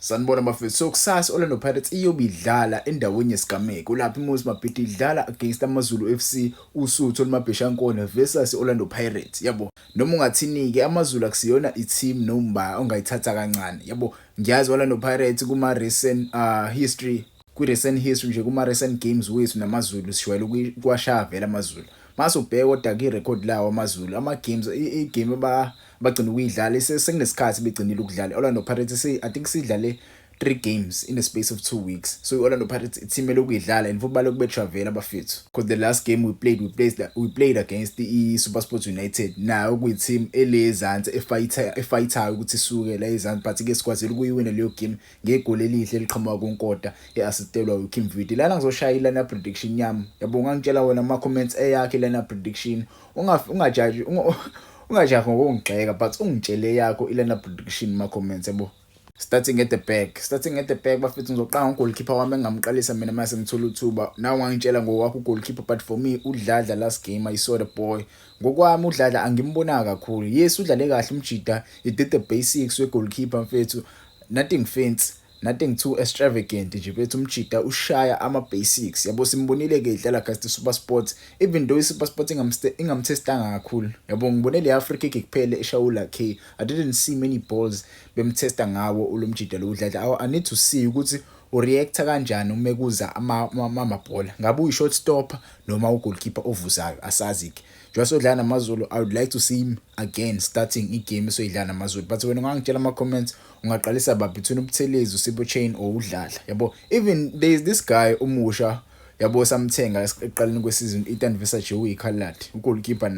Sanibona bafethu. So kusasa Orlando Pirates iyobidlala endaweni yesigameko lapho iMoses Mabhida idlala against AmaZulu FC uSuthu olumabheshankona versus Orlando Pirates. Yabo. Noma ungathini ke AmaZulu akusiyona i-team nomba ongayithatha kancane. Yabo. Ngiyazi Orlando Pirates kuma recent history recent history nje kuma recent games wethu namaZulu sishwayele ukuwashaya vele AmaZulu. Mase ubheka kodwa ke record lawo AmaZulu ama games igame bagcina ukuyidlala sekunesikhathi begcinile ukudlala. Orlando Pirates I think sidlale 3 games in the space of 2 weeks. So Orlando Pirates team elokuyidlala and football lokube travel abafethu. Because the last game we played against the SuperSport United. Now kuyi team elezansi efighter ukuthi isuke la ezansi but ke sikwazile ukuyiwina leyo game ngegoli elihle eliqhamuka kunkota eassistelwa uKim Vidi. Lana ngizoshaya lana prediction yami. Yabo ngangitshela wena ama comments eyakhe lana prediction. Ungajaji ngokungigxeka but ungitshele yakho ilana prediction ma comments yabo. Starting at the back bafethu ngizoqala ngogoalkeeper wami engamqalisa mina mase ngithola uthuba. Nawe ngangitshela ngowakho ugoalkeeper but for me uDladla last game I saw the boy. Ngokwami uDladla angimbona kakhulu. Yes udlale kahle umjida. He did the basics we goalkeeper mfethu. Nothing fancy, nothing too extravagant nje bethu umjida ushaya ama basics. Yabo simbonile ke idlala against SuperSport even though iSuperSport ingamtestanga kakhulu. Yabo ngibone le Africa kick kuphela eShawula K. I didn't see many balls bemtesta ngawo ulomjida lo uDladla. I need to see ukuthi ureacta kanjani uma kuza amabhola. Ngabe uyi short stopper noma ugoalkeeper ovuzayo asazi ke. Njengoba udlala namaZulu I would like to see him again starting igame soyidlala namaZulu. But wena ungangitshela ama comments ungaqalisa ba between uButhelezi uSibo Chain or uDladla. Yabo even there is this guy umusha yabo samthenga eqaleni kwesizini Ethan Versace uyikhaladi ugoalkeeper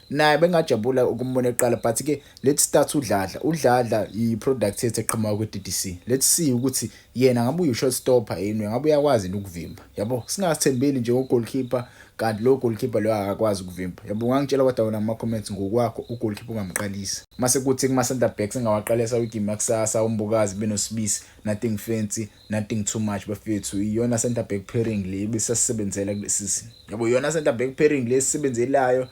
naye bengajabula ukumbona eqala but ke let's start uDladla iproduct yethu eqhamuka kweDDC. Let's see ukuthi yena ngabe uyi short stopper yini ngabe uyakwazi ukuvimba. Yabo singasithembeli nje ugoalkeeper kanti lo goalkeeper lo akakwazi ukuvimba. Yabo ngangitshela kodwa wena ama comments ngokwakho ugoalkeeper ungamqalisa. Mase kuthi kuma center backs engawaqalisa igame yakusasa uMbukazi benosibisi nothing fancy nothing too much bafethu. Iyona center back pairing le besasebenzela kulesizini. Yabo iyona center back pairing le sisebenzelayo.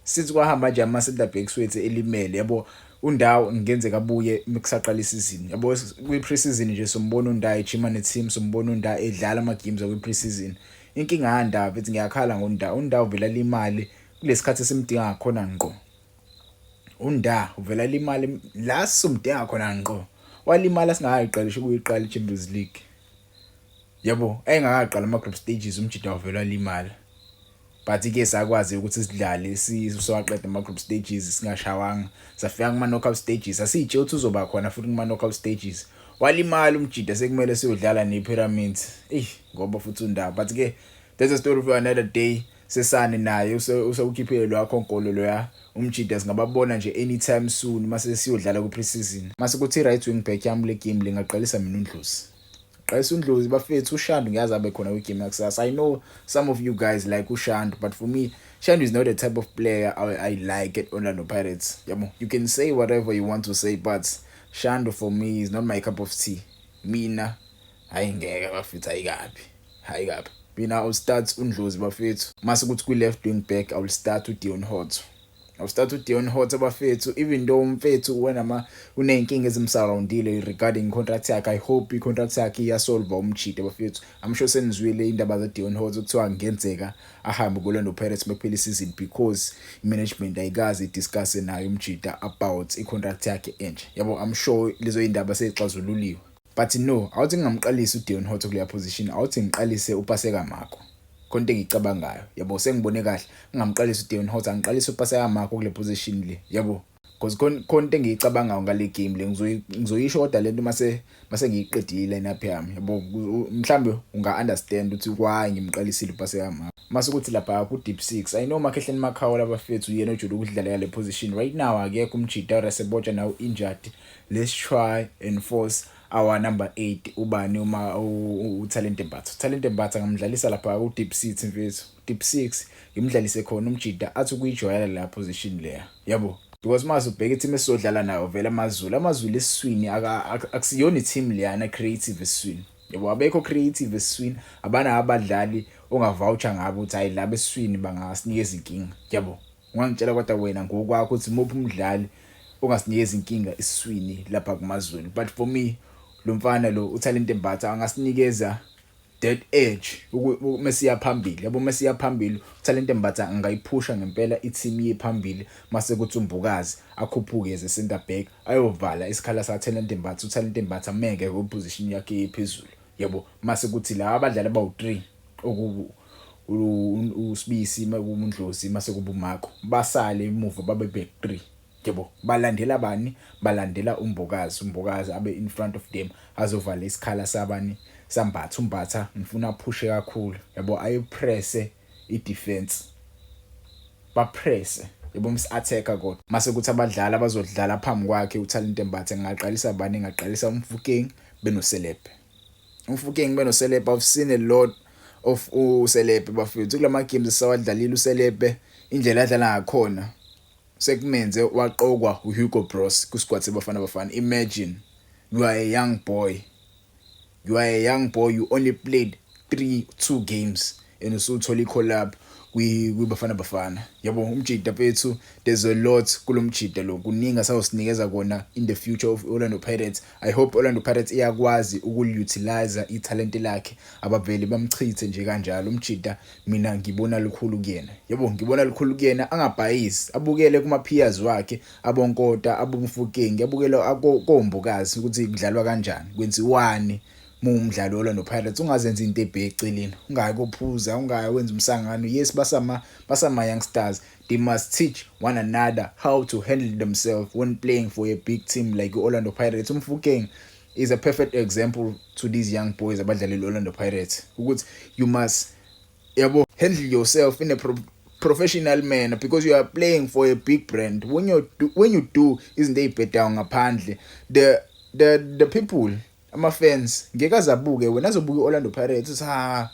Sithi kwahamba nje ama center backs wethu elimele. Yabo uNdawo ngenzeka abuye mekusaqala isizini. Yabo kwi pre-season nje sombona uNdawo ejima neteam sombona uNdawo edlala ama games kwi pre-season. Inkinga kaNdawo ethi ngiyakhala ngoNdawo vela limali kulesikhathi simdinga khona ngqo. uNdawo uvela limali la simdinga khona ngqo. Walimala singayiqalisha ukuyiqala iChampions League. Yabo engakaqala ama group stages umjida uvela limali. But ke sakwazi ukuthi sidlale siswaqeda ama group stages singashawanga safika kuma knockout stages asitshe uthi uzoba khona futhi kuma knockout stages. Walimala umjida sekumele siyodlala nePyramids ngoba futhi uNdawo but ke there's a story for another day. Sesane naye usawukhiphele lwakho nkolo loya umjida singababona nje anytime soon mase siyodlala ku pre-season. Mase kuthi right wing back yami le game lingaqalisa mina uNdlozi. Qalisa uNdlozi bafethu uShandu ngiyazi abe khona kwigame yakusasa. I know some of you guys like uShandu but for me Shandu is not the type of player I like at Orlando Pirates. Yabo you can say whatever you want to say but Shandu for me is not my cup of tea. Mina ayingeke bafethu ayikabi. Mina I'll start uNdlozi bafethu. Mase kuthi ku left wing back I will start with Dion Hot. Bafethu even though umfethu wena unenkinga ezimsurroundile regarding contract yakhe. I hope icontract yakhe iyasolve umjida bafethu. I'm sure senizwile indaba za Dion Hot ukuthiwa ngenzeka ahambe kuLorlando Pirates bekuphela isizini because management ayikazi discuss nayo umjida about icontract yakhe enje. Yabo I'm sure lezo indaba seyixazululiwe. But no, awuthi ngingamqalisa uDion Hot kuleya position. Awuthi ngiqalise uPaseka Makho. Konke ngicabangayo. Yabo sengibone kahle ngingamqalisa uDion Hot angiqalisa uPaseka Makho kule position le. Yabo because konke ngicabangayo ngale game le ngizoyisho kodwa lento mase ngiyiqedile lineup yami. Yabo mhlambe unga understand ukuthi why ngimqalisile uPaseka Makho. Mase ukuthi lapha ku deep 6 I know Makhehleni Makhawa labafethu yena ojule ukudlala le position right now akekho umjida Raseboja now injured. Let's try and force our number 8 ubani uma uTalente Mbatha ngamdlalisa lapha ku deep 6 mfethu. Deep 6 ngimdlalise khona umjida athi kuyijoyela la position leya. Yabo because mase ubheke team esizodlala nayo vela AmaZulu esiswini akusiyona team leyana creative esiswini. Yabo abekho creative esiswini abana abadlali ongavoucher ngabo ukuthi hayi laba esiswini bangasinikeza inkinga. Yabo ungangitshela kodwa wena ngokwakho ukuthi muphi umdlali ongasinikeza inkinga esiswini lapha kuMaZulu. But for me lo mfana lo uTalente Mbatha angasinikeza that edge mesiya phambili yabo mesiya phambili uTalente Mbatha angayiphusha ngempela i-team yephambili mase kuthi uMbukazi akhuphuke as a center back ayovala isikhala sa Talente Mbatha uTalente Mbatha meke ku position yakhe ephezulu yabo mase kuthi la abadlali abawu3 uSibisi uMndlozi mase kuba uMarco basale emuva babe back 3 yebo balandela bani balandela uMbukazi abe in front of them azovala isikhala sabani uMbatha ngifuna aphushe kakhulu yabo ayipress idefense bapress yebo msi-attacker kodwa mase kuthi abadlali abazodlala phambi kwakhe uTalente Mbatha ngaqalisa bani ngaqalisa uMfukeng benoSelepe I've seen a lot of uSelepe bafethu kulama games esawadlalile uSelepe indlela adlala ngakhona sekumenze waqokwa uHugo Bros ku squad seBafana imagine you are a young boy you only played 2 games and usuthola icollab kwiBafana yabo umjida bethu there's a lot kulomjida lo kuningi sawusinikeza kona in the future of Orlando Pirates. I hope Orlando Pirates iyakwazi ukulutilize italent lakhe abaveli bamchithe nje kanjalo umjida mina ngibona lukhulu kuyena yabo ngibona lukhulu kuyena angabhayisi abukele kuma peers wakhe abonkota abomfukeng abukela koMbukazi ukuthi kudlalwa kanjani kwenziwani umdlalo Orlando Pirates ungazenza into ebheceleni ungayi kophuza ungayi wenza umsangano yes basama youngsters they must teach one another how to handle themselves when playing for a big team like Orlando Pirates. Umfukeng is a perfect example to these young boys abadlalela Orlando Pirates ukuthi you must handle yourself in a professional manner because you are playing for a big brand. When you do isn't they bet down ngaphandle the people ama-fans ngeke azabuke wena azobuka Orlando Pirates uthi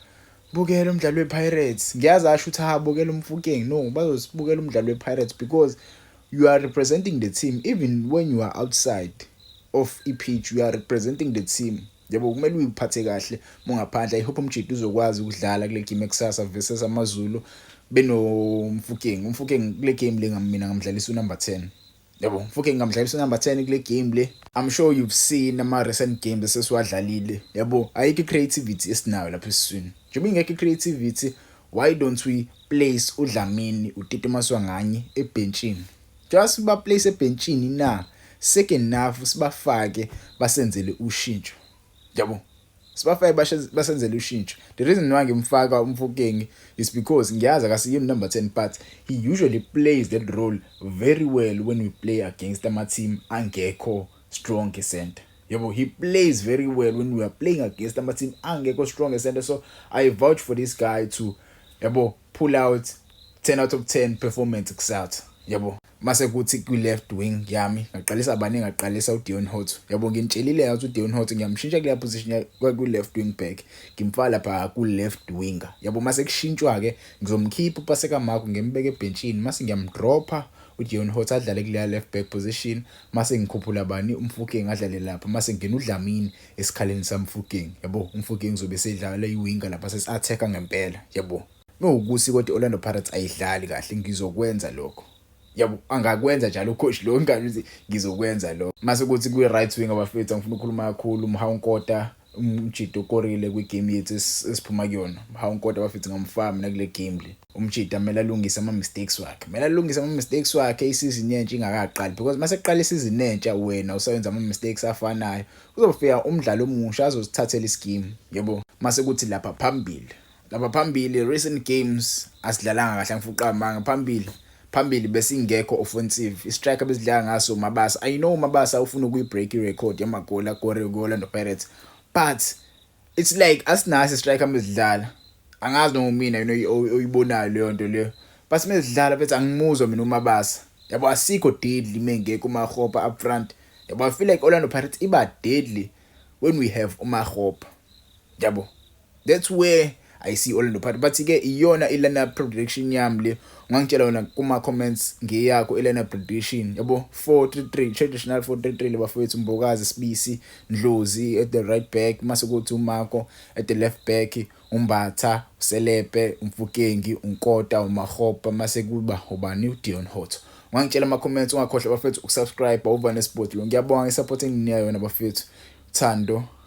bukela umdlalo wePirates ngiyazi asho uthi bukela umfukeng no bazosibukela umdlalo wePirates because you are representing the team even when you are outside of pitch you are representing the team yabo kumele uyiphathe kahle mongaphandle I hope umjidi uzokwazi ukudlala kule game ekusasa versus amaZulu umfukeng kule game mina ngamdlalisa number 10 yabo Mfukeng ngamdlalisa number 10 kule game le. I'm sure you've seen ama recent games esesiwadlalile yabo ayikho creativity esinayo lapha esiswini njengoba ingekho creativity why don't we place uDlamini uTito Maswanganye ebenchini just ba place ebenchini na second half sibafake basenzele ushintsho yabo sibafake basenzele ushintsho. The reason why ngimfaka uMfukeng is because ngiyazi akasiye number 10 but he usually plays that role very well when we play against ama team angekho strong center yabo he plays very well when we are playing against ama team angekho strong center so I vouch for this guy to pull out 10 out of 10 performance kusatha yabo mase kuthi ku left wing yami ngaqalisa abaningi ngaqalisa uDion Hot yabo ngintshelile ukuthi uDion Hot ngiyamshintsha kule position ku left wing back ngimfaka lapha ku left winger yabo mase kushintshwa ke ngizomkhipha uPaseka Marco ngembeke ebenchini mase ngiyamdropa uDion Hot adlale kule left back position mase ngikhuphula bani uMfukeng adlale lapha mase ngena uDlamini esikhaleni samFukeng yabo uMfukeng uzobe sedlala iwinger lapha sesi-attacker ngempela yabo ngokuthi kodwa Orlando Pirates ayidlali kahle ngizokwenza lokho yabo angakwenza njalo coach lo ngani ngizokwenza lo mase kuthi ku right wing abafethu ngifuna ukukhuluma kakhulu uMhankota umjida okorile kwi game yethu esiphuma kuyona uMhankota abafethu ngamfama na kule game le umjida kumele alungise ama mistakes wakhe isizini yentsha ingakaqali because mase eqala isizini yentsha wena usayenza ama mistakes afanayo uzofika umdlalo omusha azosithathela ischeme yabo mase kuthi lapha phambili recent games asidlalanga kahle ngifuqa manga phambili besingekho offensive istriker besidlala ngaso Mabasa. I know Mabasa ufuna ukuyibreak irecord yamagoli akore Orlando Pirates but it's like asinasi striker besidlala angazi noma mina uyibonayo leyo nto leyo but mesidlala bethu angimuzwa mina uMabasa yabo asikho deadly mengekho uMahopa up front yabo I feel like Orlando Pirates iba deadly when we have uMahopa yabo that's where I see Orlando Pirates but ke iyona lineup prediction yami le ungangitshela wona kuma comments ngeyakho lineup prediction yabo 4-3-3 traditional 4-3-3 lebafowethu Mbokazi Sibisi Ndlozi at the right back mase kuthi uMarco at the left back uMbatha uSelepe uMfukeng uNkota uMahopa mase kuba ubani uDion Hot. Ungangitshela ama comments ungakhohlwa bafethu ukusubscribe uVane Sport lo ngiyabonga isupporting niyo yona bafethu Thando.